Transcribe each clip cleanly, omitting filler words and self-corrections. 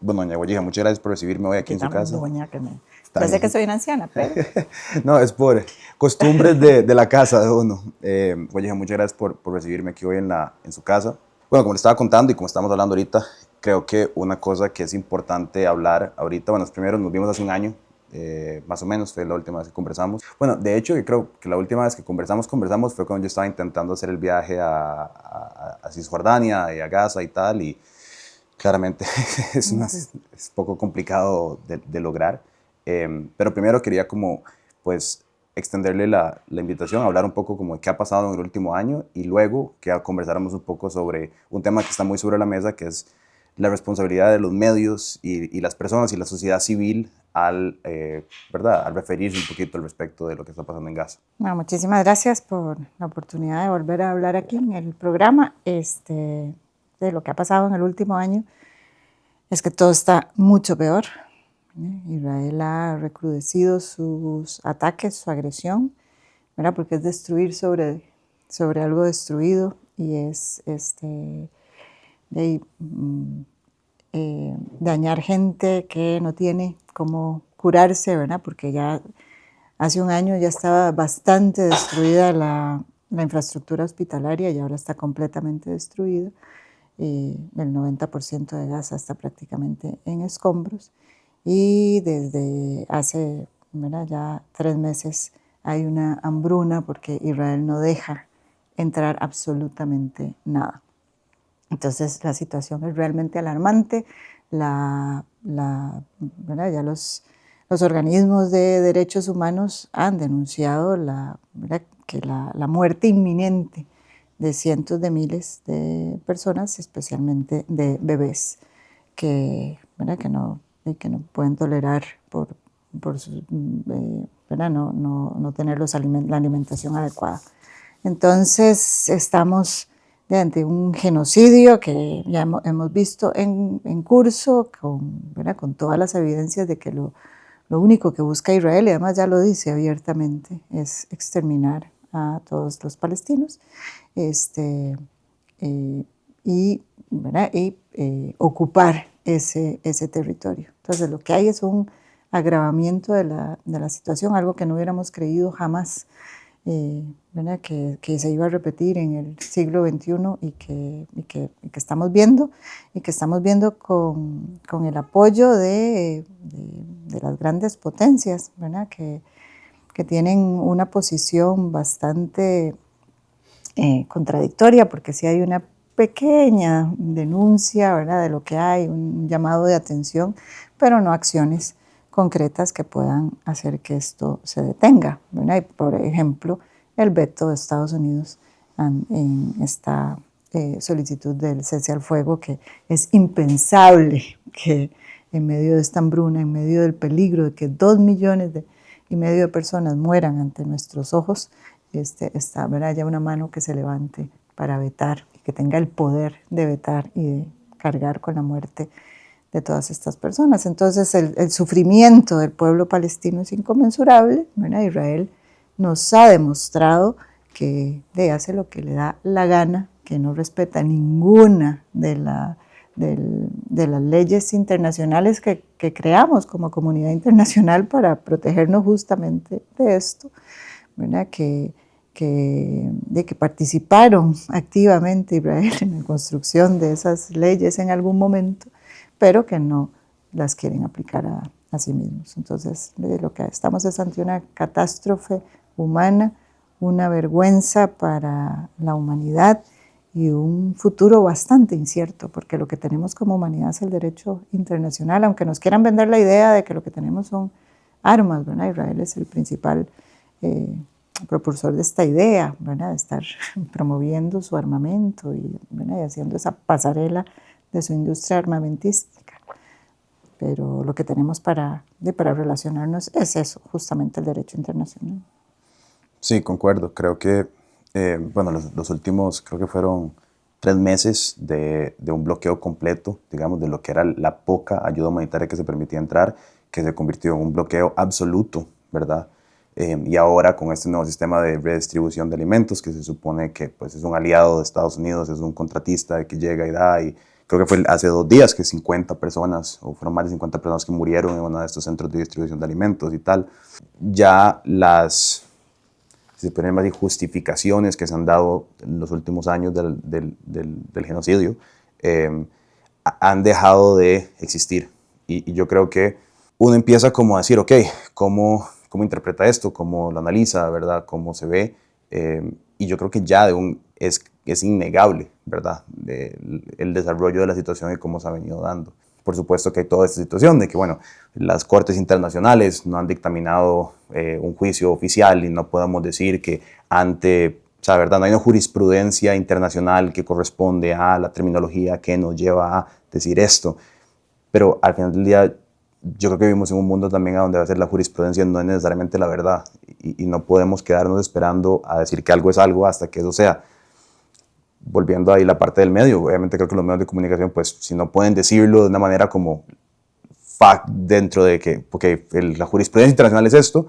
Bueno, doña Guayija, muchas gracias por recibirme hoy aquí en su Quítame casa. doña que me... Está Ya sé que bien. soy una anciana, pero... No, es por costumbres de la casa de uno. Guayija, muchas gracias por recibirme aquí hoy en su casa. Bueno, como le estaba contando y como estamos hablando ahorita, creo que una cosa que es importante hablar ahorita, bueno, primero nos vimos hace un año, más o menos, fue la última vez que conversamos. Bueno, de hecho, yo creo que la última vez que conversamos fue cuando yo estaba intentando hacer el viaje a Cisjordania y a Gaza y tal, y claramente es poco complicado de lograr. Pero primero quería como, pues, extenderle la invitación a hablar un poco como de qué ha pasado en el último año y luego que conversáramos un poco sobre un tema que está muy sobre la mesa, que es la responsabilidad de los medios y las personas y la sociedad civil ¿verdad? Al referirse un poquito al respecto de lo que está pasando en Gaza. Bueno, muchísimas gracias por la oportunidad de volver a hablar aquí en el programa. De lo que ha pasado en el último año es que todo está mucho peor. Israel ha recrudecido sus ataques, su agresión, ¿verdad? Porque es destruir sobre algo destruido y es de, dañar gente que no tiene cómo curarse, ¿verdad? Porque ya hace un año ya estaba bastante destruida la infraestructura hospitalaria y ahora está completamente destruida. El 90% de Gaza está prácticamente en escombros y desde hace, ¿verdad?, ya 3 meses hay una hambruna porque Israel no deja entrar absolutamente nada. Entonces la situación es realmente alarmante. ¿Verdad? Ya los organismos de derechos humanos han denunciado que la muerte inminente de cientos de miles de personas, especialmente de bebés, ¿verdad? Que no pueden tolerar ¿verdad? No tener la alimentación adecuada. Entonces estamos ante un genocidio que ya hemos visto en curso, ¿verdad? Con todas las evidencias de que lo único que busca Israel, y además ya lo dice abiertamente, es exterminar a todos los palestinos ¿verdad? Ocupar ese territorio. Entonces lo que hay es un agravamiento de la situación, algo que no hubiéramos creído jamás, ¿verdad? Que se iba a repetir en el siglo XXI y que estamos viendo, con el apoyo de las grandes potencias, ¿verdad? Que tienen una posición bastante contradictoria, porque sí hay una pequeña denuncia, ¿verdad?, de lo que hay, un llamado de atención, pero no acciones concretas que puedan hacer que esto se detenga, ¿verdad? Y por ejemplo, el veto de Estados Unidos en esta solicitud del cese al fuego, que es impensable que en medio de esta hambruna, en medio del peligro de que 2,5 millones de personas mueran ante nuestros ojos, está, ¿verdad?, ya una mano que se levante para vetar y que tenga el poder de vetar y de cargar con la muerte de todas estas personas. Entonces el sufrimiento del pueblo palestino es inconmensurable, ¿verdad? Israel nos ha demostrado que hace lo que le da la gana, que no respeta ninguna de las leyes internacionales que creamos como comunidad internacional para protegernos justamente de esto, ¿verdad? Que participaron activamente Israel en la construcción de esas leyes en algún momento, pero que no las quieren aplicar a sí mismos. Entonces, lo que estamos es ante una catástrofe humana, una vergüenza para la humanidad y un futuro bastante incierto, porque lo que tenemos como humanidad es el derecho internacional, aunque nos quieran vender la idea de que lo que tenemos son armas, ¿verdad? Israel es el principal propulsor de esta idea, ¿verdad?, de estar promoviendo su armamento ¿verdad?, y haciendo esa pasarela de su industria armamentística. Pero lo que tenemos para relacionarnos es eso, justamente el derecho internacional. Sí, concuerdo. Creo que, bueno, los últimos, creo que fueron 3 meses de un bloqueo completo, digamos, de lo que era la poca ayuda humanitaria que se permitía entrar, que se convirtió en un bloqueo absoluto, ¿verdad? Y ahora con este nuevo sistema de redistribución de alimentos, que se supone que pues, es un aliado de Estados Unidos, es un contratista que llega y da, y creo que fue hace 2 días que 50 personas, o fueron más de 50 personas que murieron en uno de estos centros de distribución de alimentos y tal. Ya las, si se pueden llamar, justificaciones que se han dado en los últimos años del genocidio han dejado de existir. Y yo creo que uno empieza como a decir, ok, ¿cómo interpreta esto? ¿Cómo lo analiza? ¿Verdad? ¿Cómo se ve? Y yo creo que ya es innegable, ¿verdad? El desarrollo de la situación y cómo se ha venido dando. Por supuesto que hay toda esta situación de que, bueno, las cortes internacionales no han dictaminado un juicio oficial y no podemos decir que o sea, ¿verdad? No hay una jurisprudencia internacional que corresponde a la terminología que nos lleva a decir esto. Pero al final del día, yo creo que vivimos en un mundo también donde a veces la jurisprudencia no es necesariamente la verdad y no podemos quedarnos esperando a decir que algo es algo hasta que eso sea. Volviendo ahí la parte del medio, obviamente creo que los medios de comunicación, pues si no pueden decirlo de una manera como fact dentro de que, porque la jurisprudencia internacional es esto,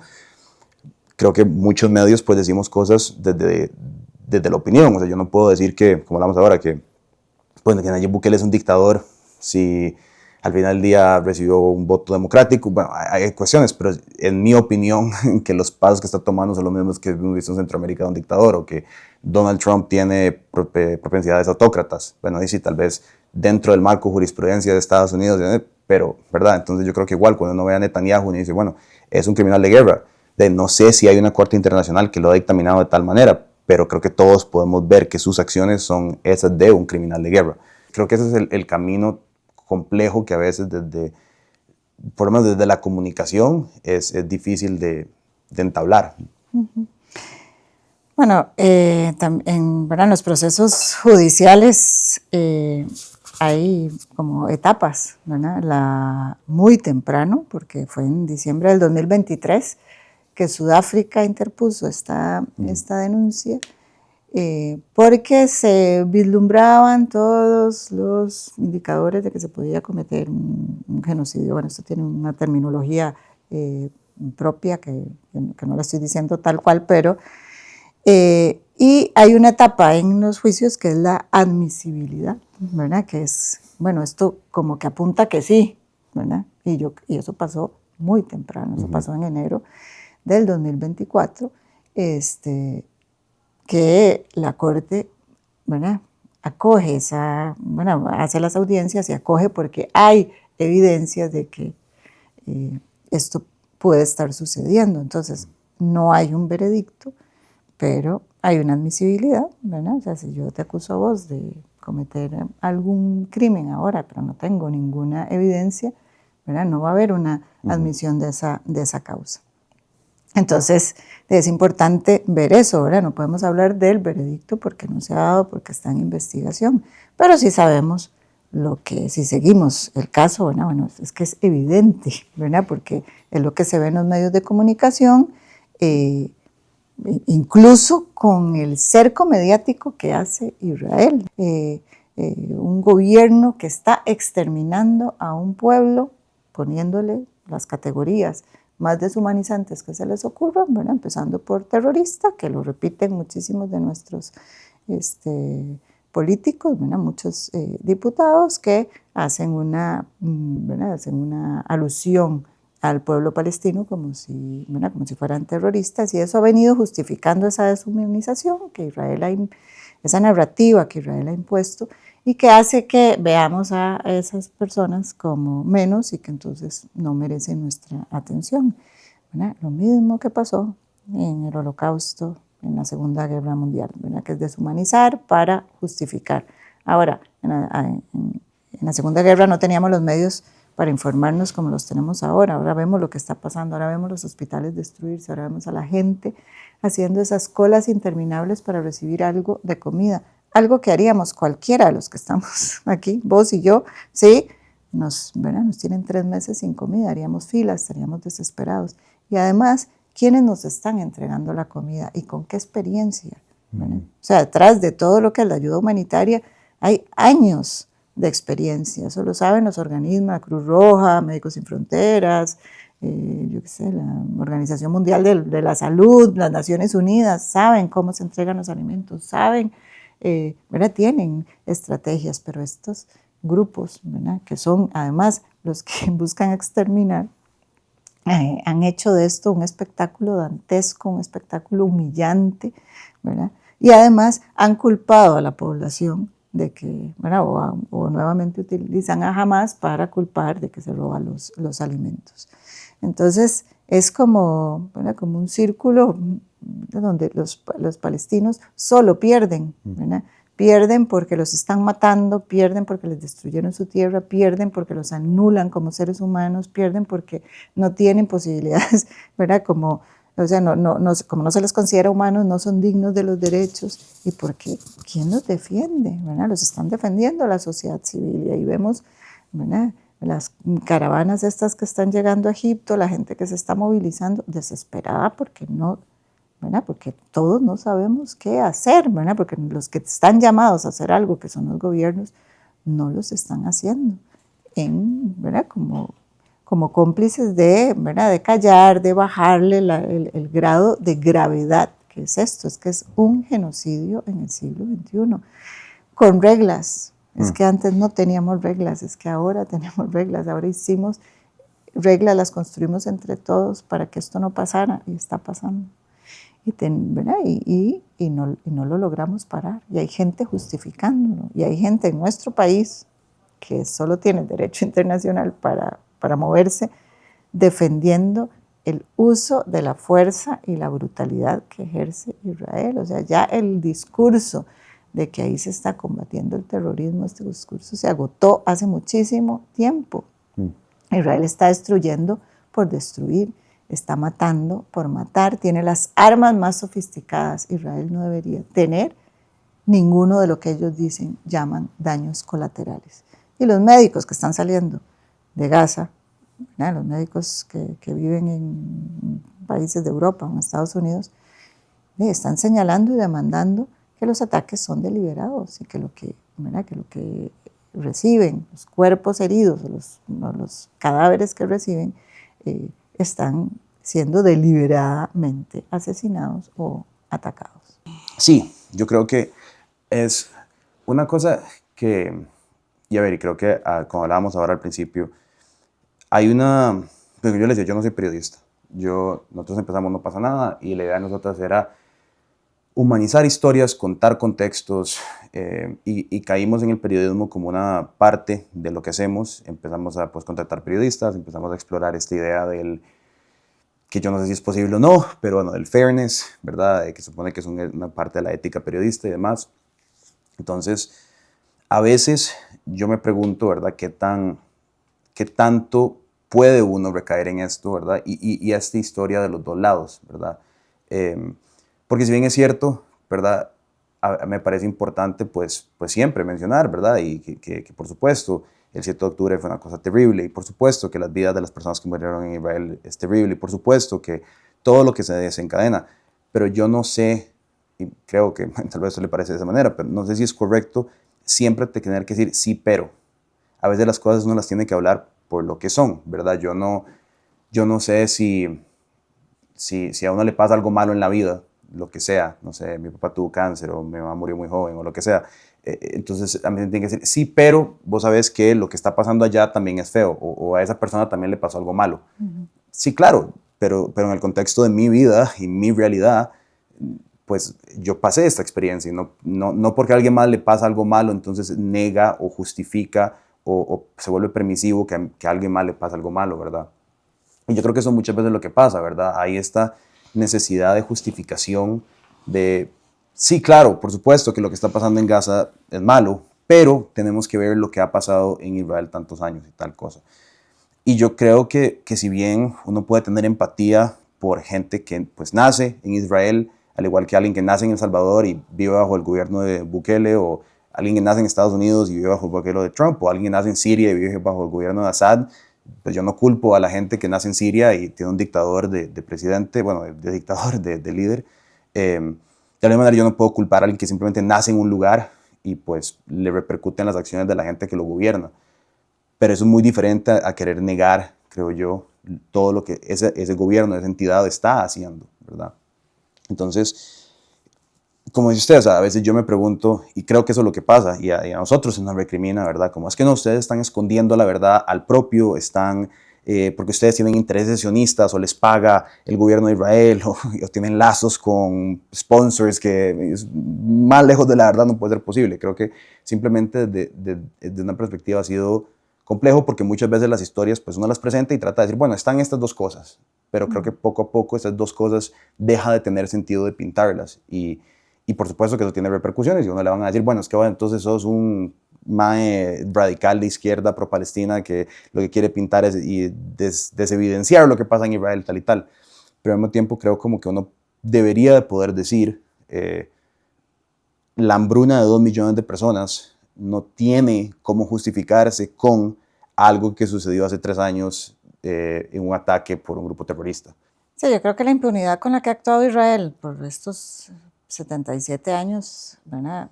creo que muchos medios pues decimos cosas desde la opinión. O sea, yo no puedo decir que, como hablamos ahora, que Nayib Bukele es un dictador si al final del día recibió un voto democrático. Bueno, hay cuestiones, pero en mi opinión que los pasos que está tomando son los mismos que hemos visto en Centroamérica de un dictador, o que Donald Trump tiene propensidades autócratas. Bueno, y sí, tal vez dentro del marco jurisprudencia de Estados Unidos, pero, ¿verdad? Entonces yo creo que igual cuando uno ve a Netanyahu y dice, bueno, es un criminal de guerra, no sé si hay una corte internacional que lo ha dictaminado de tal manera, pero creo que todos podemos ver que sus acciones son esas de un criminal de guerra. Creo que ese es el camino complejo que a veces por lo menos desde la comunicación es difícil de entablar. Uh-huh. Bueno, en los procesos judiciales hay como etapas, ¿verdad? Muy temprano, porque fue en diciembre del 2023 que Sudáfrica interpuso esta denuncia, porque se vislumbraban todos los indicadores de que se podía cometer un genocidio. Bueno, esto tiene una terminología propia que no la estoy diciendo tal cual, pero y hay una etapa en los juicios que es la admisibilidad, ¿verdad? Que es, bueno, esto como que apunta que sí, ¿verdad? Y eso pasó muy temprano, eso pasó en enero del 2024, que la Corte, ¿verdad?, acoge hace las audiencias y acoge porque hay evidencias de que esto puede estar sucediendo. Entonces, no hay un veredicto, pero hay una admisibilidad, ¿verdad? O sea, si yo te acuso a vos de cometer algún crimen ahora, pero no tengo ninguna evidencia, ¿verdad?, no va a haber una admisión de esa causa. Entonces, es importante ver eso, ¿verdad? No podemos hablar del veredicto porque no se ha dado, porque está en investigación, pero sí sabemos si seguimos el caso, ¿verdad? Bueno, es que es evidente, ¿verdad? Porque es lo que se ve en los medios de comunicación, incluso con el cerco mediático que hace Israel, un gobierno que está exterminando a un pueblo, poniéndole las categorías más deshumanizantes que se les ocurran, ¿verdad? Empezando por terrorista, que lo repiten muchísimos de nuestros políticos, ¿verdad? Muchos diputados que hacen una alusión al pueblo palestino como si fueran terroristas, y eso ha venido justificando esa deshumanización esa narrativa que Israel ha impuesto, y que hace que veamos a esas personas como menos y que entonces no merecen nuestra atención, ¿verdad? Lo mismo que pasó en el Holocausto, en la Segunda Guerra Mundial, ¿verdad?, que es deshumanizar para justificar. Ahora, en la Segunda Guerra no teníamos los medios para informarnos como los tenemos ahora. Ahora vemos lo que está pasando, ahora vemos los hospitales destruirse, ahora vemos a la gente haciendo esas colas interminables para recibir algo de comida. Algo que haríamos cualquiera de los que estamos aquí, vos y yo, ¿sí? Nos tienen 3 meses sin comida, haríamos filas, estaríamos desesperados. Y además, ¿quiénes nos están entregando la comida y con qué experiencia? O sea, detrás de todo lo que es la ayuda humanitaria hay años de experiencia. Eso lo saben los organismos, la Cruz Roja, Médicos Sin Fronteras, la Organización Mundial de la Salud, las Naciones Unidas, saben cómo se entregan los alimentos, saben, tienen estrategias, pero estos grupos, ¿verdad?, que son además los que buscan exterminar, han hecho de esto un espectáculo dantesco, un espectáculo humillante, ¿verdad? Y además han culpado a la población de que, ¿verdad?, o nuevamente utilizan a Hamas para culpar de que se roban los alimentos. Entonces es como, ¿verdad?, como un círculo donde los palestinos solo pierden, ¿verdad? Pierden porque los están matando, pierden porque les destruyeron su tierra, pierden porque los anulan como seres humanos, pierden porque no tienen posibilidades, ¿verdad? Como, o sea, como no se les considera humanos, no son dignos de los derechos. ¿Y por qué? ¿Quién los defiende? ¿Verdad? Los están defendiendo la sociedad civil. Y ahí vemos, ¿verdad?, las caravanas estas que están llegando a Egipto, la gente que se está movilizando desesperada porque no, ¿verdad?, porque todos no sabemos qué hacer, ¿verdad?, porque los que están llamados a hacer algo, que son los gobiernos, no los están haciendo, ¿verdad?, como cómplices de, ¿verdad?, de callar, de bajarle el grado de gravedad que es esto, es que es un genocidio en el siglo XXI, con reglas. Es que antes no teníamos reglas, es que ahora tenemos reglas, ahora hicimos reglas, las construimos entre todos para que esto no pasara, y está pasando. ¿Verdad? Y no lo logramos parar. Y hay gente justificándolo. Y hay gente en nuestro país que solo tiene el derecho internacional para moverse, defendiendo el uso de la fuerza y la brutalidad que ejerce Israel. O sea, ya el discurso de que ahí se está combatiendo el terrorismo, este discurso se agotó hace muchísimo tiempo. Israel está destruyendo por destruir, está matando por matar, tiene las armas más sofisticadas. Israel no debería tener ninguno de lo que ellos llaman daños colaterales. Y los médicos que están saliendo de Gaza, ¿verdad?, los médicos que viven en países de Europa o en Estados Unidos, están señalando y demandando que los ataques son deliberados y que lo que reciben, los cuerpos heridos, los cadáveres que reciben, están siendo deliberadamente asesinados o atacados. Sí, yo creo que es una cosa que, y a ver, y creo que como hablábamos ahora al principio, hay una, yo les decía, yo no soy periodista, nosotros empezamos No Pasa Nada, y la idea de nosotros era humanizar historias, contar contextos, y caímos en el periodismo como una parte de lo que hacemos. Empezamos a contratar periodistas, empezamos a explorar esta idea del, que yo no sé si es posible o no, pero bueno, del fairness, ¿verdad?, que supone que es una parte de la ética periodista y demás. Entonces, a veces yo me pregunto, ¿verdad?, qué tanto puede uno recaer en esto, ¿verdad?, y esta historia de los dos lados, ¿verdad? Porque si bien es cierto, ¿verdad?, me parece importante pues siempre mencionar, ¿verdad?, y que por supuesto el 7 de octubre fue una cosa terrible, y por supuesto que las vidas de las personas que murieron en Israel es terrible, y por supuesto que todo lo que se desencadena, pero yo no sé, y creo que tal vez eso le parece de esa manera, pero no sé si es correcto siempre tener que decir sí, pero a veces las cosas uno las tiene que hablar por lo que son, ¿verdad? Yo no sé si a uno le pasa algo malo en la vida, lo que sea, no sé, mi papá tuvo cáncer o mi mamá murió muy joven o lo que sea, entonces a mí me tiene que decir, sí, pero vos sabés que lo que está pasando allá también es feo, o a esa persona también le pasó algo malo. Sí, claro, pero en el contexto de mi vida y mi realidad, pues yo pasé esta experiencia, y no porque a alguien más le pasa algo malo, entonces nega o justifica o se vuelve permisivo que a alguien más le pasa algo malo, ¿verdad? Y yo creo que eso muchas veces es lo que pasa, ¿verdad? Hay esta necesidad de justificación de, sí, claro, por supuesto que lo que está pasando en Gaza es malo, pero tenemos que ver lo que ha pasado en Israel tantos años y tal cosa. Y yo creo que si bien uno puede tener empatía por gente que pues nace en Israel, al igual que alguien que nace en El Salvador y vive bajo el gobierno de Bukele, o alguien que nace en Estados Unidos y vive bajo el gobierno de Trump, o alguien que nace en Siria y vive bajo el gobierno de Assad, pues yo no culpo a la gente que nace en Siria y tiene un dictador de presidente, bueno, de dictador, de líder. De la misma manera yo no puedo culpar a alguien que simplemente nace en un lugar y pues le repercuten las acciones de la gente que lo gobierna. Pero eso es muy diferente a querer negar, creo yo, todo lo que ese gobierno, esa entidad está haciendo, ¿verdad? Entonces, como dice usted, o sea, a veces yo me pregunto, y creo que eso es lo que pasa, y a nosotros se nos recrimina, ¿verdad? Como es que no, ustedes están escondiendo la verdad al propio, están, porque ustedes tienen intereses sionistas o les paga el gobierno de Israel o tienen lazos con sponsors que más lejos de la verdad no puede ser posible. Creo que simplemente desde una perspectiva ha sido complejo porque muchas veces las historias pues uno las presenta y trata de decir, bueno, están estas dos cosas, pero creo que poco a poco estas dos cosas deja de tener sentido de pintarlas y por supuesto que eso tiene repercusiones y uno le van a decir, bueno, es que bueno, entonces sos un mae radical de izquierda pro-palestina que lo que quiere pintar es y desevidenciar lo que pasa en Israel tal y tal. Pero al mismo tiempo creo como que uno debería de poder decir la hambruna de 2 millones de personas no tiene cómo justificarse con algo que sucedió hace 3 años en un ataque por un grupo terrorista. Sí, yo creo que la impunidad con la que ha actuado Israel por estos 77 años, ¿verdad?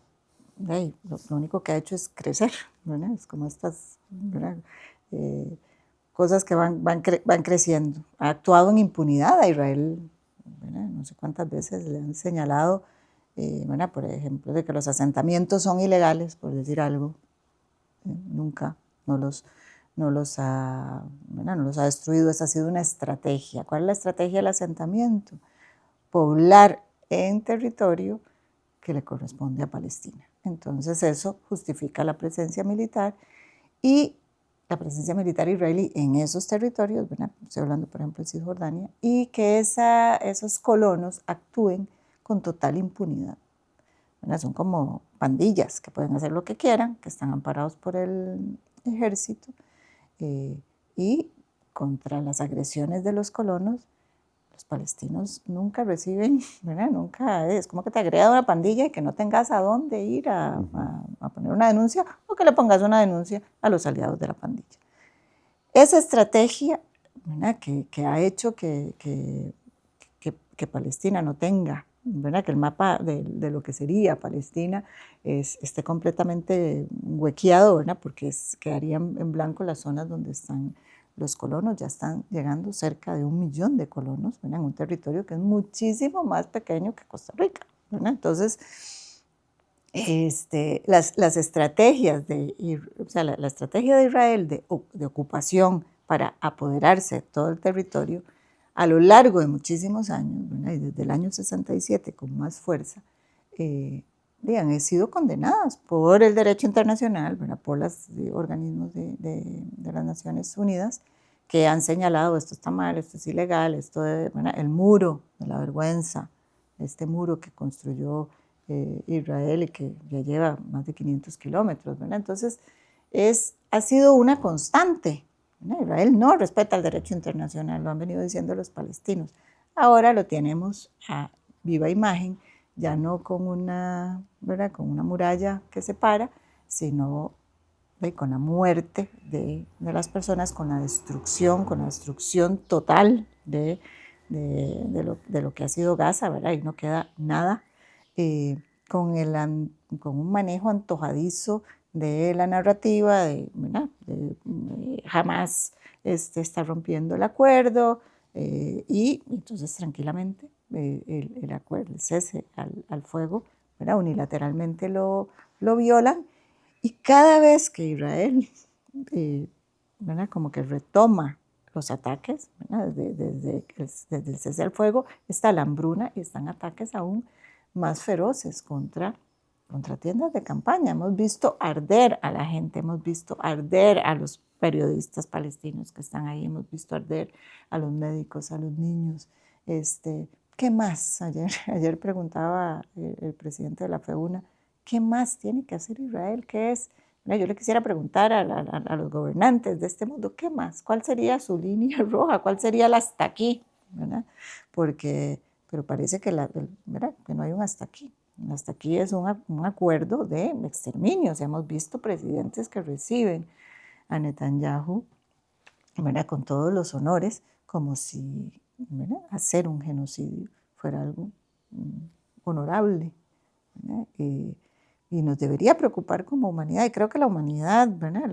Lo único que ha hecho es crecer, ¿verdad? Es como estas, ¿verdad? Cosas que van creciendo. Ha actuado en impunidad a Israel, ¿verdad? No sé cuántas veces le han señalado, ¿verdad? Por ejemplo, de que los asentamientos son ilegales, por decir algo. Nunca no los ha destruido. Esa ha sido una estrategia. ¿Cuál es la estrategia del asentamiento? Poblar en territorio que le corresponde a Palestina. Entonces eso justifica la presencia militar y la presencia militar israelí en esos territorios, ¿verdad? Estoy hablando por ejemplo de Cisjordania, y que esos colonos actúen con total impunidad. ¿Verdad? Son como pandillas que pueden hacer lo que quieran, que están amparados por el ejército, y contra las agresiones de los colonos, los palestinos nunca reciben, ¿verdad? Nunca es como que te agreda una pandilla y que no tengas a dónde ir a poner una denuncia o que le pongas una denuncia a los aliados de la pandilla. Esa estrategia, ¿verdad? Que ha hecho que Palestina no tenga, ¿verdad? Que el mapa de lo que sería Palestina esté completamente huequeado, ¿verdad? Porque quedarían en blanco las zonas donde están los colonos. Ya están llegando cerca de 1 millón de colonos, ¿verdad? En un territorio que es muchísimo más pequeño que Costa Rica, ¿verdad? Entonces, las estrategias la estrategia de Israel de ocupación para apoderarse de todo el territorio a lo largo de muchísimos años, ¿verdad? Y desde el año 67 con más fuerza, han sido condenadas por el derecho internacional, ¿verdad? Por los organismos de las Naciones Unidas que han señalado esto está mal, esto es ilegal, el muro de la vergüenza, este muro que construyó Israel y que ya lleva más de 500 kilómetros, ¿verdad? Entonces, ha sido una constante, ¿verdad? Israel no respeta el derecho internacional, lo han venido diciendo los palestinos. Ahora lo tenemos a viva imagen, ya no con ¿verdad? Con una muralla que separa, sino con la muerte de las personas, con la destrucción total de lo que ha sido Gaza, ¿verdad? Y no queda nada. Con un manejo antojadizo de la narrativa, jamás está rompiendo el acuerdo, y entonces tranquilamente el cese al fuego, ¿verdad? Unilateralmente lo violan, y cada vez que Israel ¿verdad? Como que retoma los ataques, desde el cese al fuego, está la hambruna y están ataques aún más feroces contra tiendas de campaña. Hemos visto arder a la gente, hemos visto arder a los periodistas palestinos que están ahí, hemos visto arder a los médicos, a los niños. ¿Qué más? Ayer preguntaba el presidente de la FEUNA, ¿qué más tiene que hacer Israel? ¿Qué es? Yo le quisiera preguntar a los gobernantes de este mundo, ¿qué más? ¿Cuál sería su línea roja? ¿Cuál sería el hasta aquí? ¿Verdad? Pero parece que, ¿verdad? Que no hay un hasta aquí. Hasta aquí es un acuerdo de exterminio. O sea, hemos visto presidentes que reciben a Netanyahu, ¿verdad? Con todos los honores, como si, ¿verdad? Hacer un genocidio fuera algo honorable, ¿verdad? Y nos debería preocupar como humanidad, y creo que la humanidad, ¿verdad?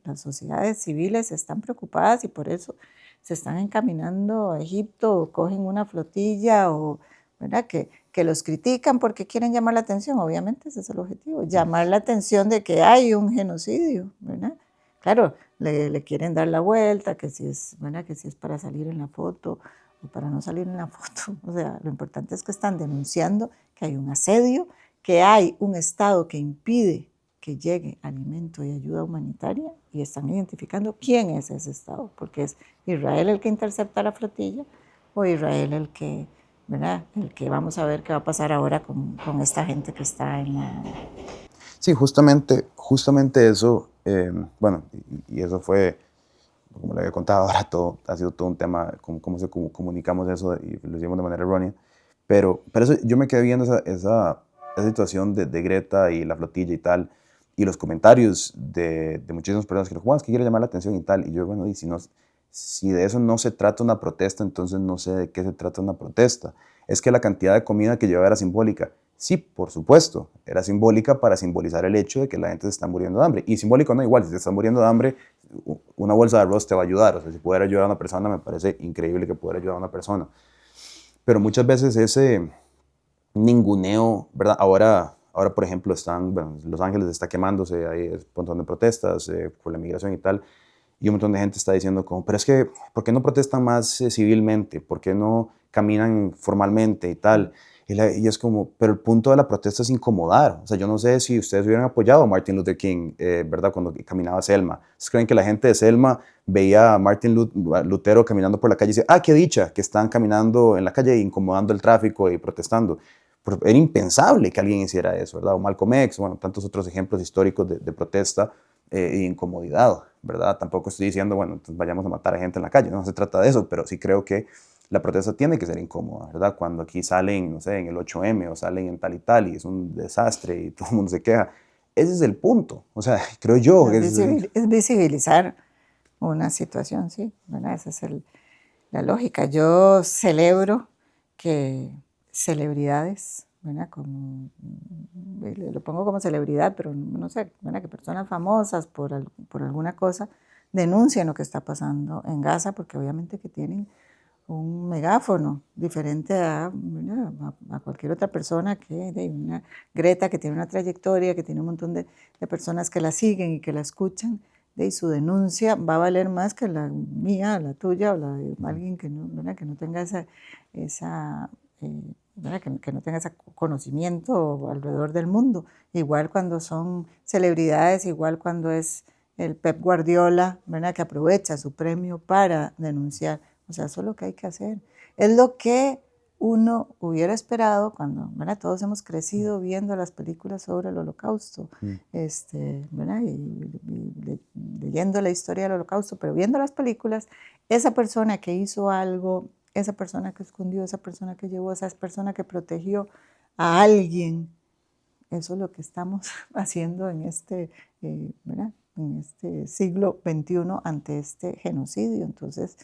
Las sociedades civiles están preocupadas y por eso se están encaminando a Egipto o cogen una flotilla, o, ¿verdad? Que que los critican porque quieren llamar la atención, obviamente ese es el objetivo, llamar la atención de que hay un genocidio, ¿verdad? Claro, le quieren dar la vuelta, que si es, ¿verdad? Que si es para salir en la foto o para no salir en la foto. O sea, lo importante es que están denunciando que hay un asedio, que hay un Estado que impide que llegue alimento y ayuda humanitaria, y están identificando quién es ese Estado, porque es Israel el que intercepta la flotilla o Israel el que, ¿verdad? El que vamos a ver qué va a pasar ahora con esta gente que está en la... Sí, justamente eso, bueno, y eso fue, como le había contado ahora, todo, ha sido todo un tema, cómo comunicamos eso y lo hicimos de manera errónea, pero eso, yo me quedé viendo esa situación de Greta y la flotilla y tal, y los comentarios de muchísimas personas que Juan, es que quiere llamar la atención y tal, y yo, bueno, y si de eso no se trata una protesta, entonces no sé de qué se trata una protesta. Es que la cantidad de comida que llevaba era simbólica. Sí, por supuesto, era simbólica para simbolizar el hecho de que la gente se está muriendo de hambre. Y simbólico no, igual, si te estás muriendo de hambre, una bolsa de arroz te va a ayudar. O sea, si pudiera ayudar a una persona, me parece increíble que pudiera ayudar a una persona. Pero muchas veces ese ninguneo, ¿verdad? Ahora por ejemplo, bueno, Los Ángeles está quemándose, hay un montón de protestas por la migración y tal, y un montón de gente está diciendo como, pero es que, ¿por qué no protestan más civilmente? ¿Por qué no caminan formalmente y tal? Y es como, pero el punto de la protesta es incomodar. O sea, yo no sé si ustedes hubieran apoyado a Martin Luther King, ¿verdad? Cuando caminaba Selma. ¿Ustedes creen que la gente de Selma veía a Martin Lutero caminando por la calle y decía, ah, qué dicha, que están caminando en la calle incomodando el tráfico y protestando? Era impensable que alguien hiciera eso, ¿verdad? O Malcolm X, bueno, tantos otros ejemplos históricos de protesta e incomodidad, ¿verdad? Tampoco estoy diciendo, bueno, entonces vayamos a matar a gente en la calle, no se trata de eso, pero sí creo que la protesta tiene que ser incómoda, ¿verdad? Cuando aquí salen, no sé, en el 8M o salen en tal y es un desastre y todo el mundo se queja. Ese es el punto, o sea, creo yo. Es visibilizar una situación, sí, ¿verdad? Esa es la lógica. Yo celebro que celebridades, ¿verdad? Lo pongo como celebridad, pero no sé, ¿verdad? Que personas famosas por alguna cosa denuncien lo que está pasando en Gaza, porque obviamente que tienen un megáfono diferente a cualquier otra persona, de una Greta que tiene una trayectoria, que tiene un montón de personas que la siguen y que la escuchan, y su denuncia va a valer más que la mía, la tuya o la de alguien que no, ¿verdad? Que no tenga que no tenga ese conocimiento alrededor del mundo. Igual cuando son celebridades, igual cuando es el Pep Guardiola, ¿verdad? Que aprovecha su premio para denunciar. O sea, eso es lo que hay que hacer. Es lo que uno hubiera esperado cuando, ¿verdad? Todos hemos crecido viendo las películas sobre el Holocausto, ¿verdad? Y leyendo la historia del Holocausto, pero viendo las películas, esa persona que hizo algo, esa persona que escondió, esa persona que llevó, esa persona que protegió a alguien, eso es lo que estamos haciendo en ¿verdad? En este siglo XXI ante este genocidio. Entonces,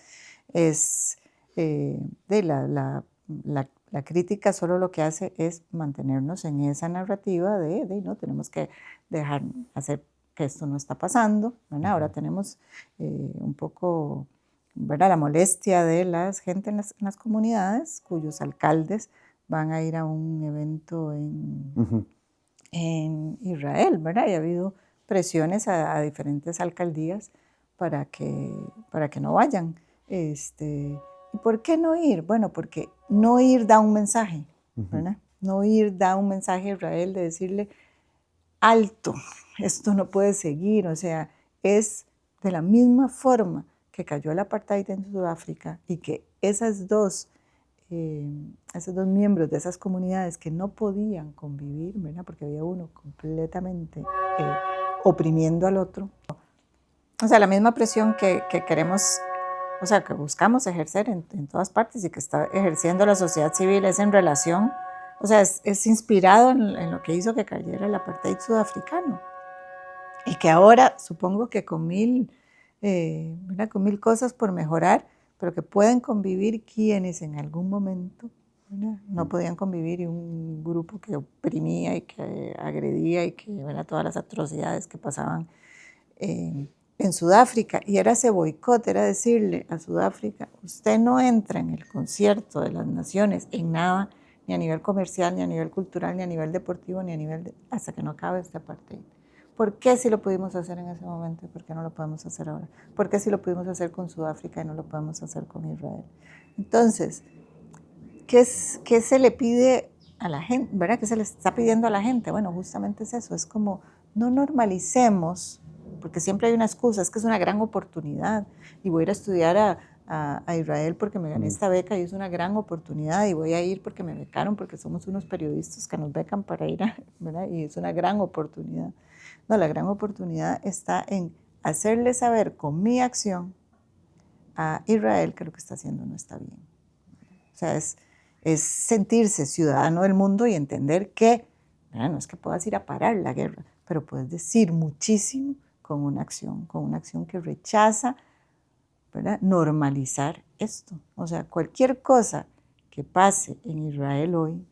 la crítica solo lo que hace es mantenernos en esa narrativa no, tenemos que dejar hacer que esto no está pasando, ¿verdad? Ahora tenemos un poco, ¿verdad? La molestia de la gente en las comunidades, cuyos alcaldes van a ir a un evento en Israel, ¿verdad? Y ha habido presiones a diferentes alcaldías para que no vayan. ¿Y por qué no ir? Bueno, porque no ir da un mensaje, ¿verdad? No ir da un mensaje a Israel de decirle, alto, esto no puede seguir. O sea, es de la misma forma que cayó el apartheid en Sudáfrica y que esos dos miembros de esas comunidades que no podían convivir, ¿verdad? Porque había uno completamente oprimiendo al otro. O sea, la misma presión que queremos, o sea, que buscamos ejercer en todas partes y que está ejerciendo la sociedad civil es en relación, o sea, es inspirado en lo que hizo que cayera el apartheid sudafricano. Y que ahora, supongo que con mil cosas por mejorar, pero que pueden convivir quienes en algún momento, ¿verdad? No podían convivir, y un grupo que oprimía y que agredía y que, ¿verdad? Todas las atrocidades que pasaban en Sudáfrica. Y era ese boicot, era decirle a Sudáfrica, usted no entra en el concierto de las naciones en nada ni a nivel comercial, ni a nivel cultural, ni a nivel deportivo, ni a nivel hasta que no acabe esta apartheid. ¿Por qué si lo pudimos hacer en ese momento y por qué no lo podemos hacer ahora? ¿Por qué si lo pudimos hacer con Sudáfrica y no lo podemos hacer con Israel? Entonces, ¿qué se le pide a la gente? ¿Verdad? ¿Qué se le está pidiendo a la gente? Bueno, justamente es eso, es como no normalicemos, porque siempre hay una excusa, es que es una gran oportunidad y voy a ir a estudiar a Israel porque me gané esta beca y es una gran oportunidad y voy a ir porque me becaron, porque somos unos periodistas que nos becan para ir, ¿verdad? Y es una gran oportunidad. No, la gran oportunidad está en hacerle saber con mi acción a Israel que lo que está haciendo no está bien. O sea, es sentirse ciudadano del mundo y entender que no es que puedas ir a parar la guerra, pero puedes decir muchísimo con una acción que rechaza, ¿verdad? Normalizar esto. O sea, cualquier cosa que pase en Israel hoy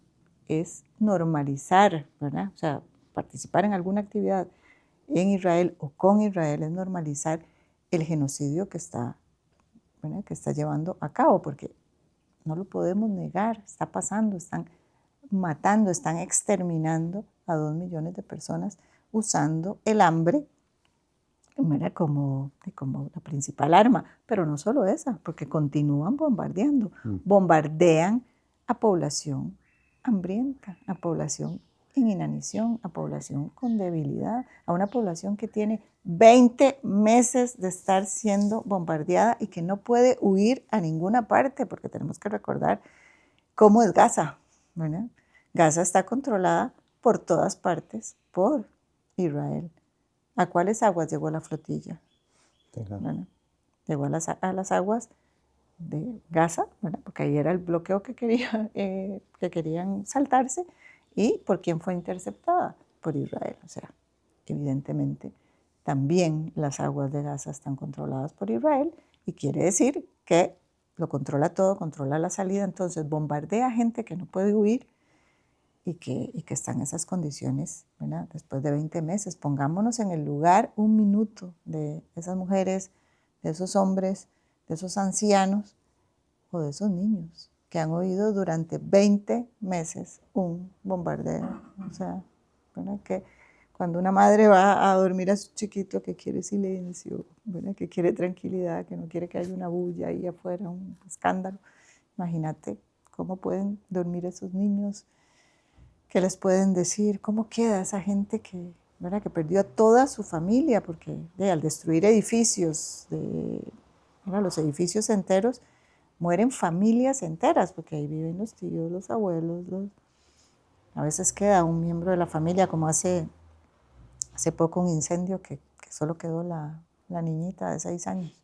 es normalizar, ¿verdad? O sea, participar en alguna actividad en Israel o con Israel es normalizar el genocidio que está, ¿verdad? Que está llevando a cabo, porque no lo podemos negar, está pasando, están matando, están exterminando a 2 millones de personas usando el hambre, ¿verdad? como la principal arma, pero no solo esa, porque continúan bombardeando, bombardean a población hambrienta, a población en inanición, a población con debilidad, a una población que tiene 20 meses de estar siendo bombardeada y que no puede huir a ninguna parte, porque tenemos que recordar cómo es Gaza, ¿verdad? Gaza está controlada por todas partes por Israel. ¿A cuáles aguas llegó la flotilla? ¿Verdad? Llegó a las aguas de Gaza, ¿verdad? Porque ahí era el bloqueo que querían saltarse. ¿Y por quién fue interceptada? Por Israel. O sea, evidentemente también las aguas de Gaza están controladas por Israel y quiere decir que lo controla todo, controla la salida, entonces bombardea gente que no puede huir y que está en esas condiciones, ¿verdad? Después de 20 meses. Pongámonos en el lugar un minuto de esas mujeres, de esos hombres, de esos ancianos o de esos niños que han oído durante 20 meses un bombardeo. O sea, ¿verdad? Que cuando una madre va a dormir a su chiquito que quiere silencio, ¿verdad? Que quiere tranquilidad, que no quiere que haya una bulla ahí afuera, un escándalo, imagínate cómo pueden dormir esos niños. ¿Qué les pueden decir? ¿Cómo queda esa gente que, ¿verdad? Que perdió a toda su familia? Porque al destruir edificios, los edificios enteros, mueren familias enteras, porque ahí viven los tíos, los abuelos, a veces queda un miembro de la familia, como hace poco un incendio que solo quedó la niñita de 6 años.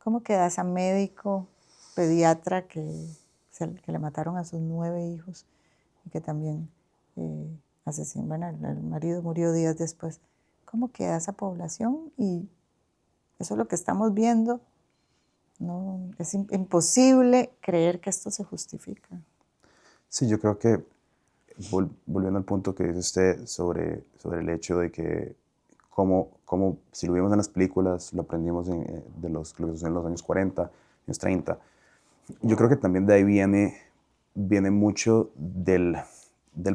¿Cómo queda ese médico pediatra que le mataron a sus 9 hijos y que también asesinó? Bueno, el marido murió días después. ¿Cómo queda esa población? Y eso es lo que estamos viendo. No, es imposible creer que esto se justifica. Sí, yo creo que volviendo al punto que dice usted sobre el hecho de que como si lo vimos en las películas, lo aprendimos de lo que sucedió en los años 40, años 30, yo creo que también de ahí viene mucho del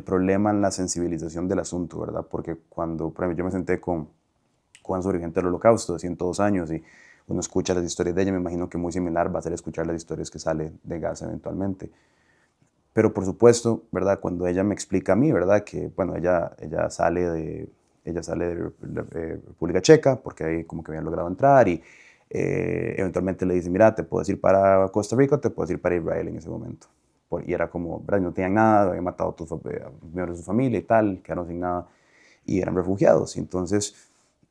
problema en la sensibilización del asunto, ¿verdad? Porque cuando, por ejemplo, yo me senté con un sobreviviente del Holocausto de 102 años y uno escucha las historias de ella, me imagino que muy similar va a ser escuchar las historias que sale de Gaza eventualmente. Pero por supuesto, ¿verdad? Cuando ella me explica a mí, ¿verdad? Que, bueno, ella sale de República Checa, porque ahí como que habían logrado entrar y eventualmente le dice, mira, te puedes ir para Costa Rica o te puedes ir para Israel en ese momento. Y era como, ¿verdad? No tenían nada, habían matado a miembros de su familia y tal, quedaron sin nada y eran refugiados. Y entonces,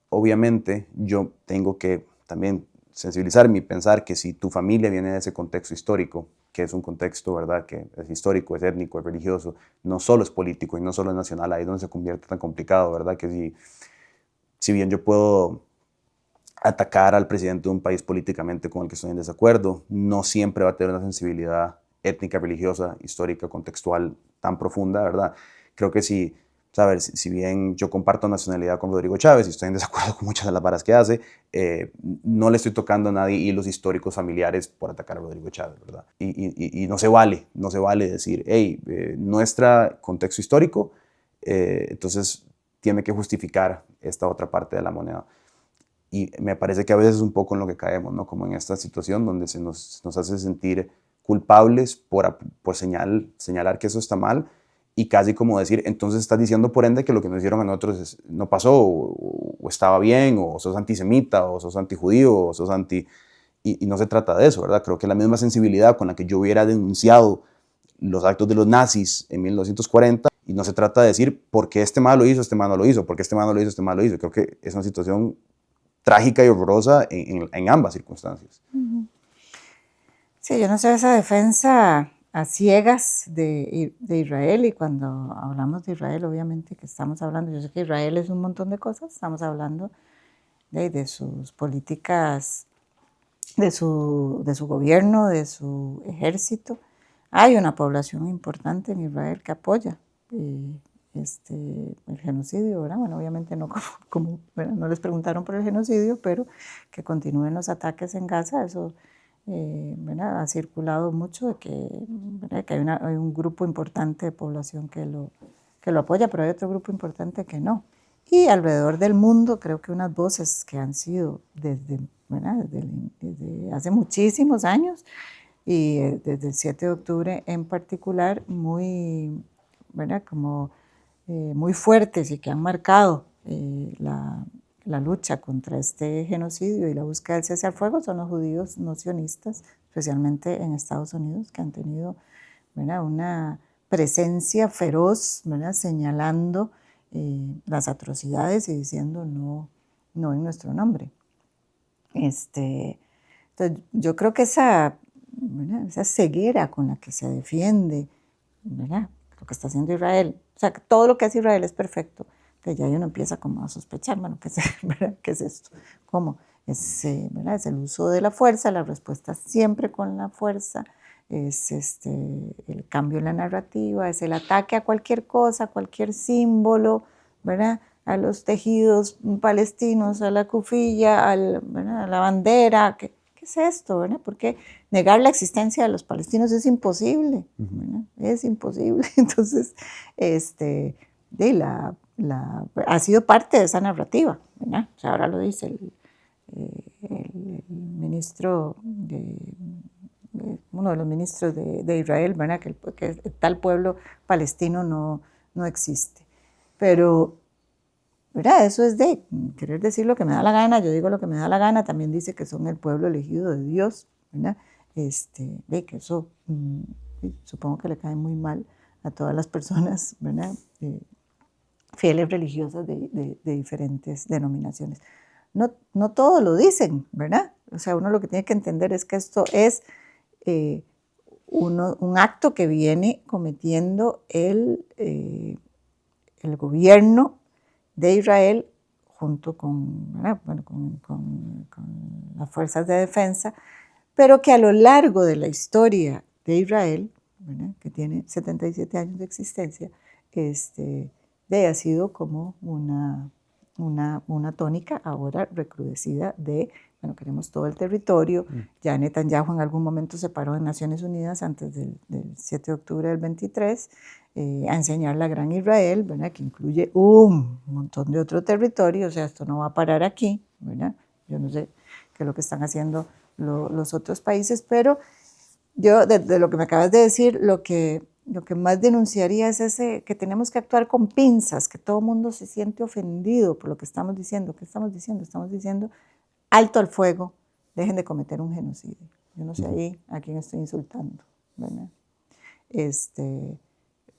obviamente, yo tengo que también sensibilizarme y pensar que si tu familia viene de ese contexto histórico, que es un contexto, ¿verdad?, que es histórico, es étnico, es religioso, no solo es político y no solo es nacional, ahí es donde se convierte tan complicado, ¿verdad?, que si bien yo puedo atacar al presidente de un país políticamente con el que estoy en desacuerdo, no siempre va a tener una sensibilidad étnica, religiosa, histórica, contextual tan profunda, ¿verdad? Creo que si saber, si bien yo comparto nacionalidad con Rodrigo Chávez y estoy en desacuerdo con muchas de las varas que hace, no le estoy tocando a nadie hilos históricos familiares por atacar a Rodrigo Chávez, ¿verdad? Y no se vale decir, hey, nuestro contexto histórico, entonces tiene que justificar esta otra parte de la moneda. Y me parece que a veces es un poco en lo que caemos, ¿no? Como en esta situación donde se nos hace sentir culpables por señalar que eso está mal, y casi como decir, entonces estás diciendo por ende que lo que nos hicieron a nosotros no pasó, o estaba bien, o sos antisemita, o sos antijudío, o sos anti... Y no se trata de eso, ¿verdad? Creo que la misma sensibilidad con la que yo hubiera denunciado los actos de los nazis en 1940, y no se trata de decir por qué este man lo hizo, este man no lo hizo, por qué este man no lo hizo, este man lo hizo. Creo que es una situación trágica y horrorosa en ambas circunstancias. Sí, yo no sé esa defensa a ciegas de Israel, y cuando hablamos de Israel, obviamente que estamos hablando, yo sé que Israel es un montón de cosas, estamos hablando de sus políticas, de su gobierno, de su ejército. Hay una población importante en Israel que apoya el genocidio, ¿verdad? Bueno, obviamente no bueno, no les preguntaron por el genocidio, pero que continúen los ataques en Gaza, eso ¿verdad? Ha circulado mucho de que hay un grupo importante de población que lo apoya, pero hay otro grupo importante que no. Y alrededor del mundo creo que unas voces que han sido desde hace muchísimos años, y desde el 7 de octubre en particular, muy, ¿verdad? Como muy fuertes, y que han marcado la lucha contra este genocidio y la búsqueda del cese al fuego, son los judíos no sionistas, especialmente en Estados Unidos, que han tenido, ¿verdad?, una presencia feroz, ¿verdad?, señalando las atrocidades y diciendo no en nuestro nombre. Entonces, yo creo que esa ceguera con la que se defiende, ¿verdad?, lo que está haciendo Israel, o sea, que todo lo que hace Israel es perfecto, que ya uno empieza como a sospechar, bueno, ¿verdad?, ¿qué es esto? ¿Cómo? ¿Verdad?, es el uso de la fuerza, la respuesta siempre con la fuerza, es el cambio en la narrativa, es el ataque a cualquier cosa, a cualquier símbolo, ¿verdad?, a los tejidos palestinos, a la cufilla, a la bandera. ¿Qué es esto, verdad? Porque negar la existencia de los palestinos es imposible, ¿verdad? Es imposible. Entonces, ha sido parte de esa narrativa, ¿verdad? O sea, ahora lo dice el ministro uno de los ministros de Israel, ¿verdad?, que tal pueblo palestino no existe. Pero, ¿verdad?, eso es de querer decir lo que me da la gana, yo digo lo que me da la gana, también dice que son el pueblo elegido de Dios, ¿verdad? Que eso supongo que le cae muy mal a todas las personas, ¿verdad?, fieles religiosas de diferentes denominaciones. No todos lo dicen, ¿verdad? O sea, uno lo que tiene que entender es que esto es un acto que viene cometiendo el gobierno de Israel junto con las fuerzas de defensa, pero que a lo largo de la historia de Israel, ¿verdad?, que tiene 77 años de existencia, ha sido como una tónica ahora recrudecida de, bueno, queremos todo el territorio. Ya Netanyahu en algún momento se paró en Naciones Unidas antes del 7 de octubre del 23 a enseñar la Gran Israel, ¿verdad?, que incluye un montón de otro territorio. O sea, esto no va a parar aquí, ¿verdad? Yo no sé qué es lo que están haciendo los otros países, pero yo, de lo que me acabas de decir, lo que más denunciaría es que tenemos que actuar con pinzas, que todo el mundo se siente ofendido por lo que estamos diciendo. ¿Qué estamos diciendo? Estamos diciendo alto al fuego, dejen de cometer un genocidio. Yo no sé ahí a quién estoy insultando, ¿verdad?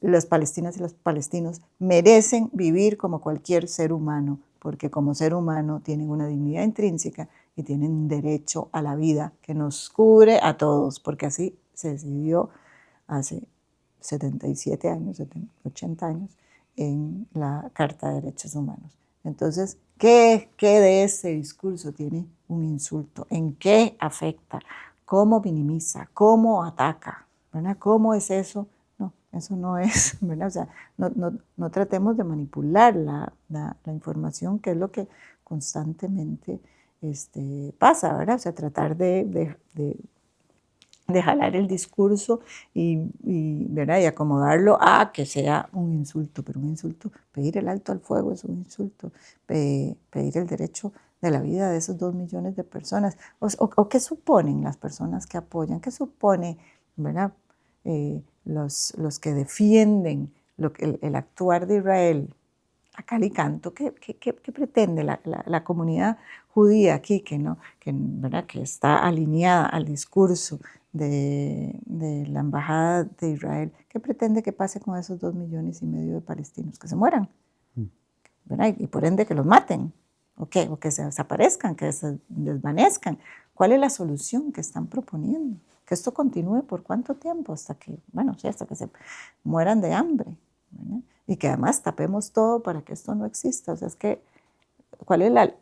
Las palestinas y los palestinos merecen vivir como cualquier ser humano, porque como ser humano tienen una dignidad intrínseca y tienen derecho a la vida que nos cubre a todos, porque así se decidió hace 77 años, 80 años, en la Carta de Derechos Humanos. Entonces, ¿qué de ese discurso tiene un insulto? ¿En qué afecta? ¿Cómo minimiza? ¿Cómo ataca? ¿Verdad? ¿Cómo es eso? No, Eso no es, ¿verdad? O sea, no tratemos de manipular la información, que es lo que constantemente pasa, ¿verdad? O sea, tratar de jalar el discurso ¿verdad? Y acomodarlo a que sea un insulto, pero un insulto, pedir el alto al fuego es un insulto, pedir el derecho de la vida de esos 2 millones de personas, o qué suponen las personas que apoyan, qué supone, ¿verdad? Los que defienden el actuar de Israel a cal y canto. ¿Qué pretende la comunidad judía aquí, ¿verdad? Que está alineada al discurso de la embajada de Israel? ¿Qué pretende que pase con esos 2,5 millones de palestinos? Que se mueran, ¿verdad? Y por ende que los maten, o que se desaparezcan, que se desvanezcan. ¿Cuál es la solución que están proponiendo? Que esto continúe por cuánto tiempo, hasta que se mueran de hambre, ¿verdad? Y que además tapemos todo para que esto no exista. O sea, es que, ¿cuál es la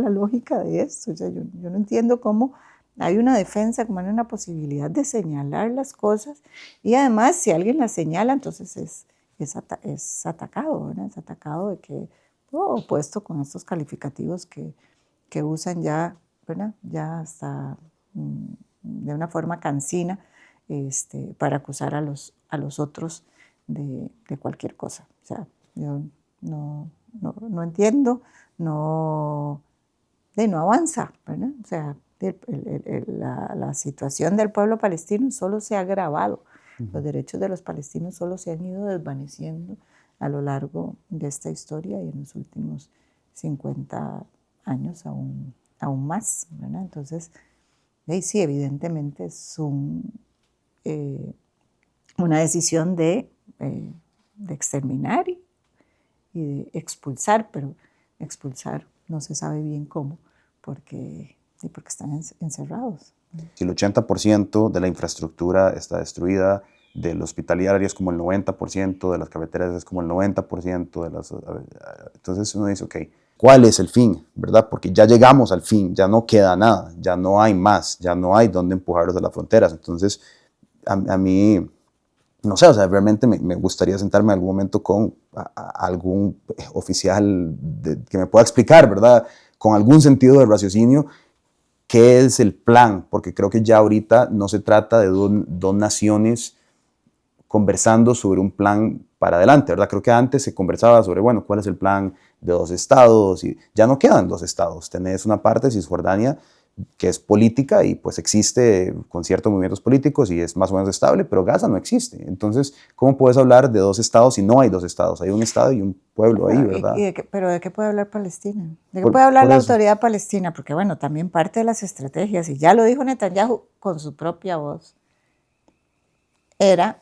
lógica de esto? O sea, yo no entiendo cómo hay una defensa, cómo hay una posibilidad de señalar las cosas, y además si alguien las señala, entonces es atacado, ¿verdad? Es atacado de que, opuesto con estos calificativos que usan ya, ¿verdad? Ya hasta de una forma cansina, para acusar a los otros de cualquier cosa. O sea, yo no entiendo, no avanza, ¿verdad? O sea, la situación del pueblo palestino solo se ha agravado. Los derechos de los palestinos solo se han ido desvaneciendo a lo largo de esta historia y en los últimos 50 años aún más, ¿verdad? Entonces, sí, evidentemente es una decisión de exterminar y de expulsar, pero expulsar no se sabe bien cómo, porque están encerrados. Si el 80% de la infraestructura está destruida, del hospitalario es como el 90%, de las carreteras es como el 90%, entonces uno dice, ok, ¿cuál es el fin? ¿Verdad? Porque ya llegamos al fin, ya no queda nada, ya no hay más, ya no hay dónde empujarlos de las fronteras. Entonces, a mí, no sé, o sea, realmente me gustaría sentarme en algún momento con algún oficial que me pueda explicar, ¿verdad? Con algún sentido de raciocinio, ¿qué es el plan? Porque creo que ya ahorita no se trata de dos naciones conversando sobre un plan para adelante, ¿verdad? Creo que antes se conversaba sobre, bueno, ¿cuál es el plan de 2 estados? Y ya no quedan 2 estados. Tenés una parte, Cisjordania, que es política y pues existe con ciertos movimientos políticos y es más o menos estable, pero Gaza no existe. Entonces, ¿cómo puedes hablar de 2 estados si no hay 2 estados? Hay un estado y un pueblo ahí, ¿verdad? ¿Pero de qué puede hablar Palestina? ¿De qué puede hablar la autoridad palestina? Porque bueno, también parte de las estrategias, y ya lo dijo Netanyahu con su propia voz, era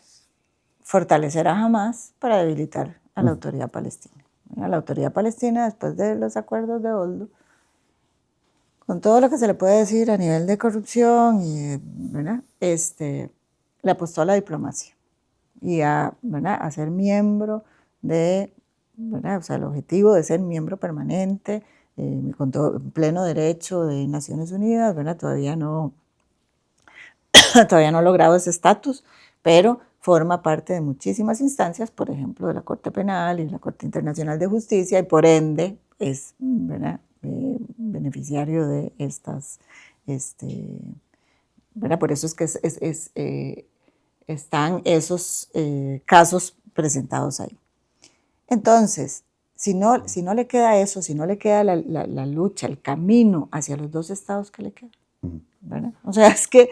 fortalecer a Hamas para debilitar a la autoridad palestina. La autoridad palestina, después de los acuerdos de Oslo, con todo lo que se le puede decir a nivel de corrupción, ¿verdad? Le apostó a la diplomacia y a ser miembro de, ¿verdad? O sea, el objetivo de ser miembro permanente, con todo pleno derecho de Naciones Unidas, ¿verdad? Todavía no ha logrado ese estatus, pero forma parte de muchísimas instancias, por ejemplo, de la Corte Penal y la Corte Internacional de Justicia, y por ende es, ¿verdad? Beneficiario de estas, ¿verdad? Por eso es que están esos casos presentados ahí. Entonces, si no le queda eso, si no le queda la lucha, el camino hacia los 2 estados, ¿qué le queda? ¿Verdad? O sea, es que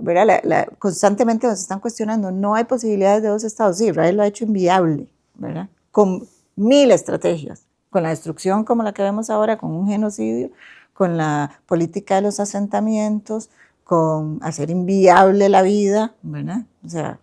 ¿verdad? Constantemente nos están cuestionando, no hay posibilidades de 2 estados. Sí, Israel lo ha hecho inviable, ¿verdad? Con 1000 estrategias, con la destrucción como la que vemos ahora, con un genocidio, con la política de los asentamientos, con hacer inviable la vida, ¿verdad? O sea,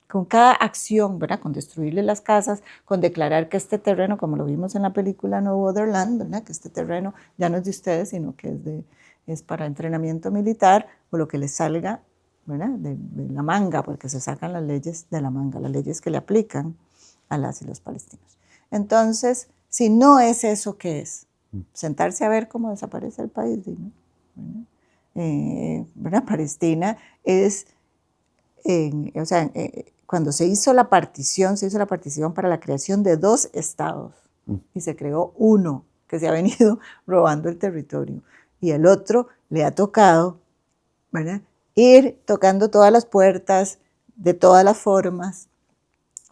con cada acción, ¿verdad? Con destruirle las casas, con declarar que este terreno, como lo vimos en la película No Other Land, ¿verdad? Que este terreno ya no es de ustedes, sino que es para entrenamiento militar, o lo que les salga, ¿verdad? De la manga, porque se sacan las leyes de la manga, las leyes que le aplican a las y los palestinos. Entonces, si no es eso, ¿qué es? Sentarse a ver cómo desaparece el país, ¿no? ¿Verdad? Palestina es o sea, cuando se hizo la partición para la creación de 2 estados y se creó uno que se ha venido robando el territorio y el otro le ha tocado, ¿verdad?, ir tocando todas las puertas de todas las formas,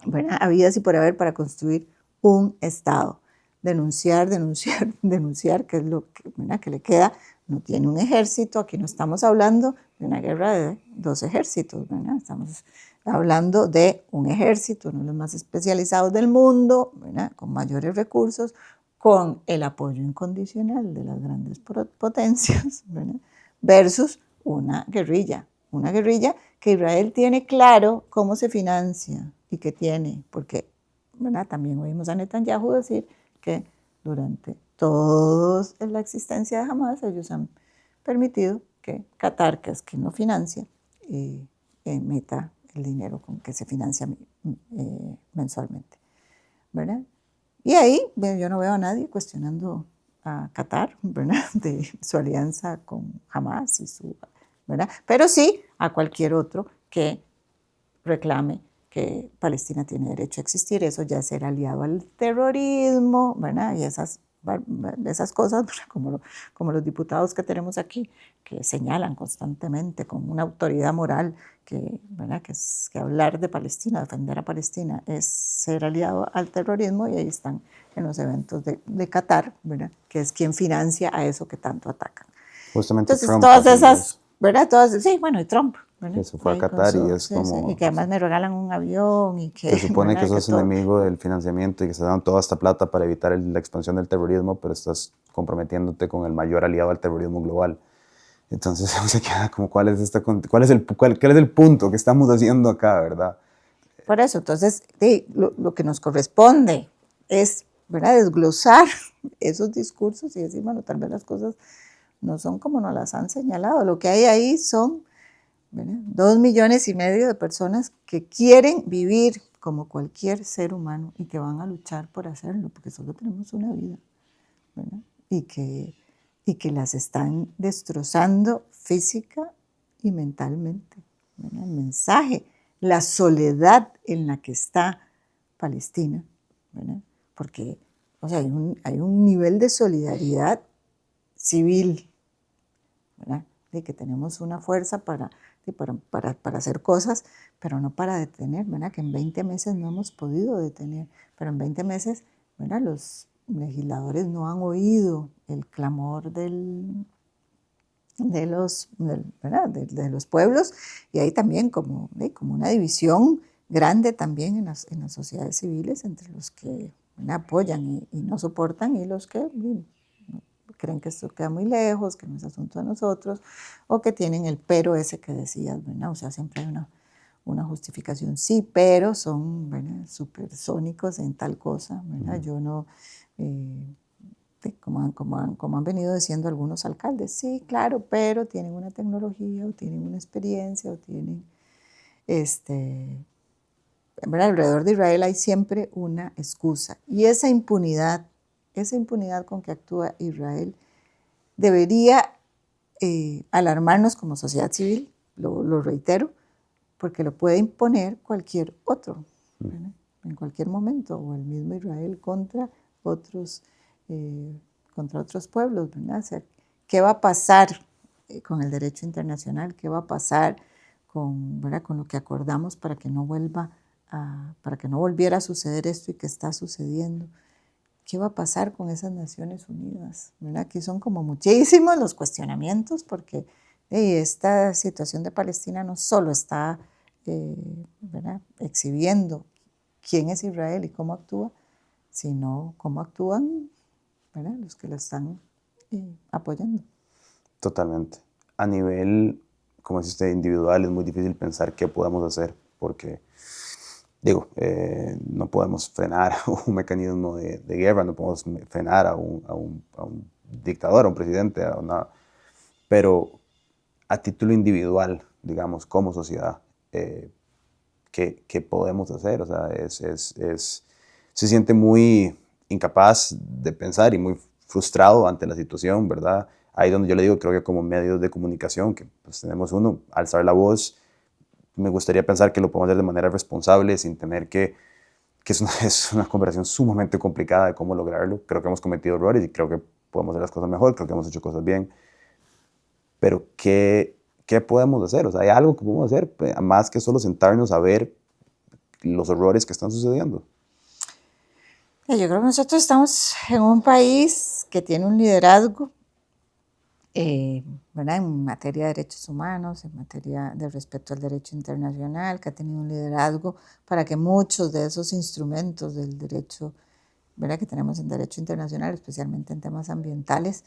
¿verdad?, habidas y por haber para construir un estado. Denunciar, denunciar, denunciar, que es lo que, ¿verdad?, que le queda. No tiene un ejército, aquí no estamos hablando de una guerra de 2 ejércitos, ¿verdad? Estamos hablando de un ejército, uno de los más especializados del mundo, ¿verdad?, con mayores recursos, con el apoyo incondicional de las grandes potencias, ¿verdad?, versus una guerrilla que Israel tiene claro cómo se financia y que tiene, porque, ¿verdad?, también oímos a Netanyahu decir que durante toda la existencia de Hamas ellos han permitido que Qatar, que es quien lo financia, meta el dinero con que se financia mensualmente, ¿verdad? Y ahí yo no veo a nadie cuestionando a Qatar, ¿verdad?, de su alianza con Hamas y ¿verdad? Pero sí a cualquier otro que reclame que Palestina tiene derecho a existir, eso ya es ser aliado al terrorismo, ¿verdad? Y esas cosas, como los diputados que tenemos aquí, que señalan constantemente con una autoridad moral que, ¿verdad?, que hablar de Palestina, defender a Palestina, es ser aliado al terrorismo, y ahí están en los eventos de Qatar, ¿verdad?, que es quien financia a eso que tanto atacan. Justamente Entonces, Trump todas esas, eso. ¿verdad? Sí, bueno, y Trump, ¿verdad?, Que se fue a ahí Qatar y es sí, como, y que además me regalan un avión y que, se supone ¿verdad?, que que sos todo. enemigo del financiamiento y que se dan toda esta plata para evitar la expansión del terrorismo, pero estás comprometiéndote con el mayor aliado al terrorismo global. Entonces se queda como, ¿cuál es el punto que estamos haciendo acá, verdad? Por eso, entonces, lo que nos corresponde es, ¿verdad?, desglosar esos discursos y decir, bueno, tal vez las cosas no son como nos las han señalado. Lo que hay ahí son, ¿verdad?, 2,5 millones de personas que quieren vivir como cualquier ser humano y que van a luchar por hacerlo, porque solo tenemos una vida, ¿verdad?, y que las están destrozando física y mentalmente, ¿verdad? El mensaje, la soledad en la que está Palestina, ¿verdad?, porque, o sea, hay un nivel de solidaridad civil, ¿verdad?, de que tenemos una fuerza para hacer cosas, pero no para detener, ¿verdad?, que en 20 meses no hemos podido detener, pero en 20 meses, ¿verdad?, los legisladores no han oído el clamor ¿verdad?, de los pueblos, y hay también como una división grande también en las sociedades civiles entre los que, ¿verdad?, apoyan y no soportan, y los que creen que esto queda muy lejos, que no es asunto de nosotros, o que tienen el pero ese que decías, ¿verdad? O sea, siempre hay una justificación, sí, pero son, ¿verdad?, supersónicos en tal cosa, ¿verdad? Yo no, como han venido diciendo algunos alcaldes, sí, claro, pero tienen una tecnología, o tienen una experiencia, o tienen, ¿verdad? Alrededor de Israel hay siempre una excusa, y esa impunidad con que actúa Israel debería alarmarnos como sociedad civil, lo reitero, porque lo puede imponer cualquier otro, ¿verdad?, en cualquier momento, o el mismo Israel otros, contra otros pueblos, ¿verdad? O sea, ¿qué va a pasar con el derecho internacional? ¿Qué va a pasar ¿verdad?, con lo que acordamos para que no volviera a suceder esto y que está sucediendo? ¿Qué va a pasar con esas Naciones Unidas? ¿Verdad? Aquí son como muchísimos los cuestionamientos, porque esta situación de Palestina no solo está, ¿verdad?, exhibiendo quién es Israel y cómo actúa, sino cómo actúan, ¿verdad?, los que lo están apoyando. Totalmente. A nivel, como dice usted, individual, es muy difícil pensar qué podemos hacer, porque, digo, no podemos frenar un mecanismo de guerra, no podemos frenar a un dictador, a un presidente, pero a título individual, digamos, como sociedad, ¿qué podemos hacer? O sea, se siente muy incapaz de pensar y muy frustrado ante la situación, ¿verdad? Ahí donde yo le digo, creo que como medios de comunicación, que pues tenemos alzar la voz, me gustaría pensar que lo podemos hacer de manera responsable, sin tener que es una conversación sumamente complicada de cómo lograrlo. Creo que hemos cometido errores y creo que podemos hacer las cosas mejor, creo que hemos hecho cosas bien, pero ¿qué podemos hacer? O sea, hay algo que podemos hacer, más que solo sentarnos a ver los errores que están sucediendo. Yo creo que nosotros estamos en un país que tiene un liderazgo, ¿verdad? En materia de derechos humanos, en materia de respeto al derecho internacional, que ha tenido un liderazgo para que muchos de esos instrumentos del derecho, ¿verdad?, que tenemos en derecho internacional, especialmente en temas ambientales,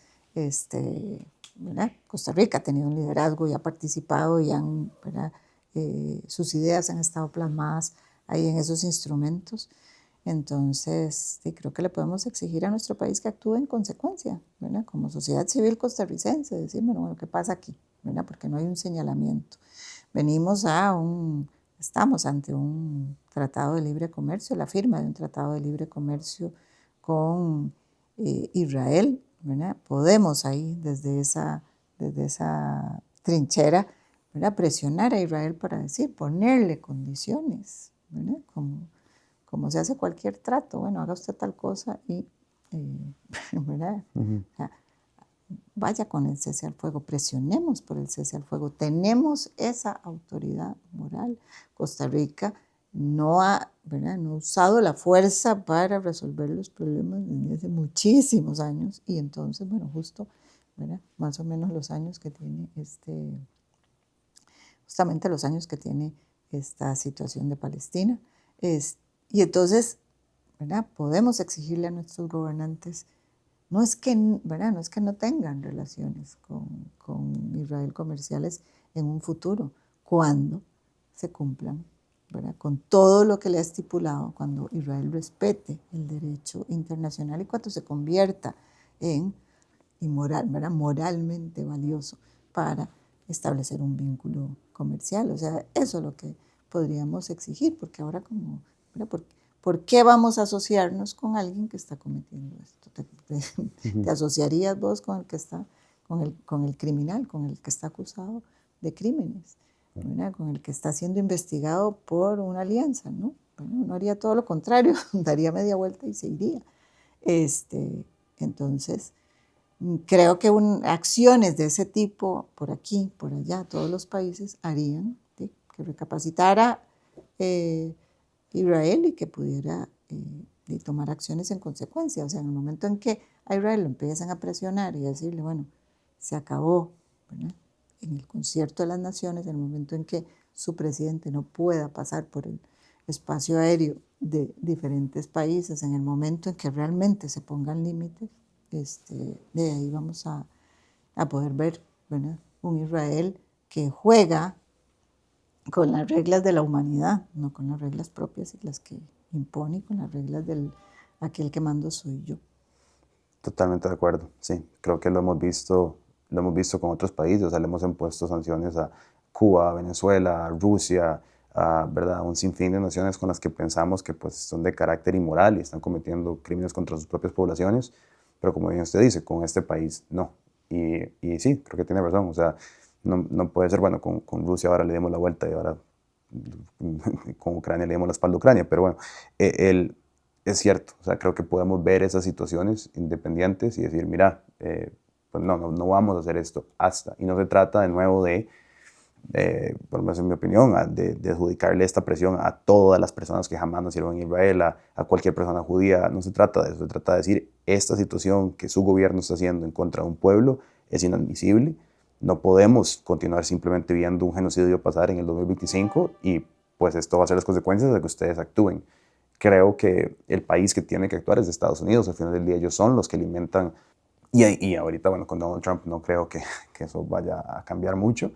¿verdad? Costa Rica ha tenido un liderazgo y ha participado y ¿verdad?, sus ideas han estado plasmadas ahí en esos instrumentos. Entonces, sí, creo que le podemos exigir a nuestro país que actúe en consecuencia, ¿verdad? Como sociedad civil costarricense, decir, bueno, ¿qué pasa aquí? ¿Verdad? Porque no hay un señalamiento. Estamos ante un tratado de libre comercio, la firma de un tratado de libre comercio con Israel, ¿verdad? Podemos ahí, desde esa trinchera, ¿verdad?, presionar a Israel para decir, ponerle condiciones, ¿verdad?, como se hace cualquier trato, bueno, haga usted tal cosa y, ¿verdad? Uh-huh. O sea, vaya con el cese al fuego, presionemos por el cese al fuego, tenemos esa autoridad moral. Costa Rica no ha, ¿verdad?, no ha usado la fuerza para resolver los problemas desde hace muchísimos años y entonces, bueno, justo, ¿verdad?, más o menos los años que tiene justamente los años que tiene esta situación de Palestina. Y entonces, ¿verdad?, podemos exigirle a nuestros gobernantes, ¿verdad?, no es que no tengan relaciones con Israel comerciales en un futuro, cuando se cumplan, ¿verdad?, con todo lo que le ha estipulado, cuando Israel respete el derecho internacional y cuando se convierta en ¿verdad?, moralmente valioso para establecer un vínculo comercial. O sea, eso es lo que podríamos exigir, porque ahora ¿verdad?, ¿por qué vamos a asociarnos con alguien que está cometiendo esto? ¿Te asociarías vos con el que está, con el criminal, con el que está acusado de crímenes, ¿verdad?, con el que está siendo investigado por una alianza? ¿No? Bueno, uno haría todo lo contrario, daría media vuelta y se iría. Entonces, creo que acciones de ese tipo, por aquí, por allá, todos los países, harían, ¿sí?, que recapacitara Israel y que pudiera tomar acciones en consecuencia. O sea, en el momento en que a Israel lo empiezan a presionar y a decirle, bueno, se acabó, ¿verdad?, en el concierto de las naciones, en el momento en que su presidente no pueda pasar por el espacio aéreo de diferentes países, en el momento en que realmente se pongan límites, de ahí vamos a poder ver, ¿verdad?, un Israel que juega con las reglas de la humanidad, no con las reglas propias y las que impone, con las reglas del aquel que mando soy yo. Totalmente de acuerdo, sí. Creo que lo hemos visto con otros países, o sea, le hemos impuesto sanciones a Cuba, a Venezuela, a Rusia, ¿verdad?, un sinfín de naciones con las que pensamos que pues, son de carácter inmoral y están cometiendo crímenes contra sus propias poblaciones, pero como bien usted dice, con este país no. Y sí, creo que tiene razón, o sea, no puede ser, bueno, con Rusia ahora le dimos la vuelta y ahora con Ucrania le dimos la espalda a Ucrania, pero bueno, es cierto, o sea, creo que podemos ver esas situaciones independientes y decir, mira, pues no vamos a hacer esto hasta, y no se trata de nuevo por lo menos en mi opinión, de adjudicarle esta presión a todas las personas que jamás nacieron en Israel, a cualquier persona judía. No se trata de eso, se trata de decir, esta situación que su gobierno está haciendo en contra de un pueblo es inadmisible. No podemos continuar simplemente viendo un genocidio pasar en el 2025 y pues esto va a ser las consecuencias de que ustedes actúen. Creo que el país que tiene que actuar es Estados Unidos. Al final del día ellos son los que alimentan, y ahorita, bueno, con Donald Trump no creo que eso vaya a cambiar mucho.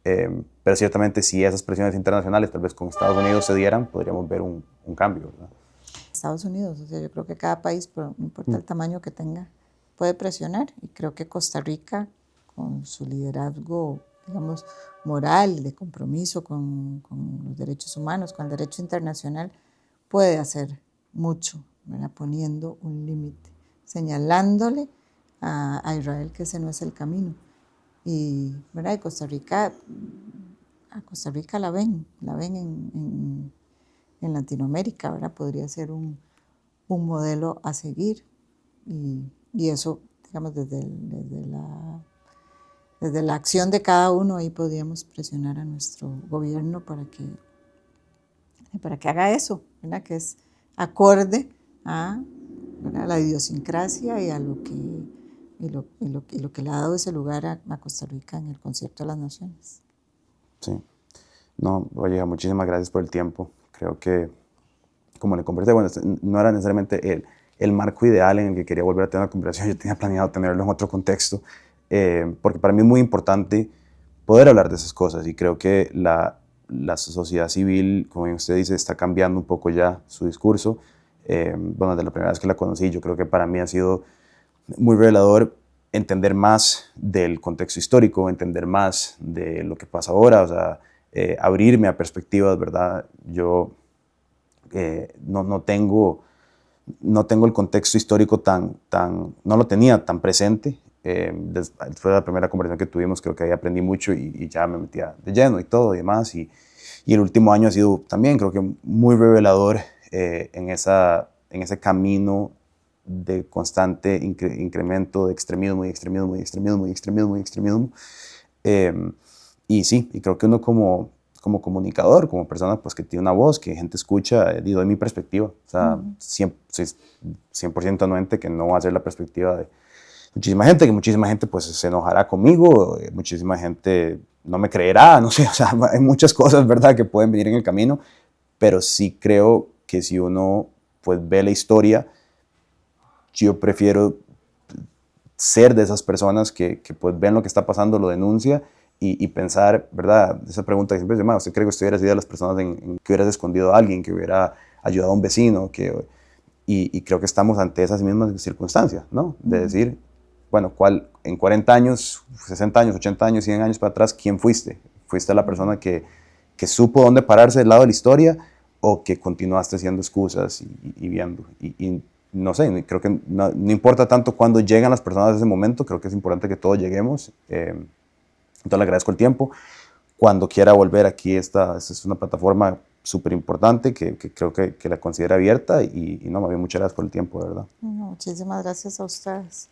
Pero ciertamente si esas presiones internacionales tal vez con Estados Unidos se dieran, podríamos ver un cambio, ¿verdad? Estados Unidos, o sea, yo creo que cada país, no importa el tamaño que tenga, puede presionar, y creo que Costa Rica, con su liderazgo, digamos, moral, de compromiso con los derechos humanos, con el derecho internacional, puede hacer mucho, ¿verdad?, poniendo un límite, señalándole a Israel que ese no es el camino. Y, ¿verdad?, y Costa Rica a Costa Rica la ven en Latinoamérica, ¿verdad? Podría ser un modelo a seguir y eso, digamos, desde la acción de cada uno ahí podríamos presionar a nuestro gobierno para que haga eso, ¿verdad? Que es acorde a, ¿verdad?, la idiosincrasia y a lo que le ha dado ese lugar a Costa Rica en el concierto de las naciones. Sí. No, oye, muchísimas gracias por el tiempo. Creo que, como le conversé, bueno, no era necesariamente el marco ideal en el que quería volver a tener una conversación. Yo tenía planeado tenerlo en otro contexto, porque para mí es muy importante poder hablar de esas cosas y creo que la sociedad civil, como usted dice, está cambiando un poco ya su discurso. Bueno, desde la primera vez que la conocí, yo creo que para mí ha sido muy revelador entender más del contexto histórico, entender más de lo que pasa ahora, o sea, abrirme a perspectivas, ¿verdad? Yo no tengo el contexto histórico no lo tenía tan presente. Después de la primera conversación que tuvimos, creo que ahí aprendí mucho y ya me metía de lleno y todo y demás. Y el último año ha sido también, creo que muy revelador en ese camino de constante incremento de extremismo y extremismo y extremismo y extremismo y extremismo. Y sí, y creo que uno como comunicador, como persona pues, que tiene una voz, que gente escucha, doy mi perspectiva. O sea, 100% anuente que no va a ser la perspectiva de muchísima gente, que muchísima gente pues se enojará conmigo, muchísima gente no me creerá, no sé, o sea, hay muchas cosas, ¿verdad?, que pueden venir en el camino, pero sí creo que si uno pues ve la historia, yo prefiero ser de esas personas que pues ven lo que está pasando, lo denuncia y pensar, ¿verdad? Esa pregunta que siempre se llama, ¿usted cree que usted hubiera sido de las personas que hubieras escondido a alguien, que hubiera ayudado a un vecino? Y creo que estamos ante esas mismas circunstancias, ¿no? De decir, bueno, en 40 años, 60 años, 80 años, 100 años para atrás, ¿quién fuiste? ¿Fuiste la persona que supo dónde pararse del lado de la historia o que continuaste haciendo excusas y viendo? Y no sé, creo que no importa tanto cuándo llegan las personas a ese momento, creo que es importante que todos lleguemos. Entonces le agradezco el tiempo. Cuando quiera volver aquí, esta es una plataforma súper importante que creo que la considera abierta y no, más bien muchas gracias por el tiempo, de verdad. Muchísimas gracias a ustedes.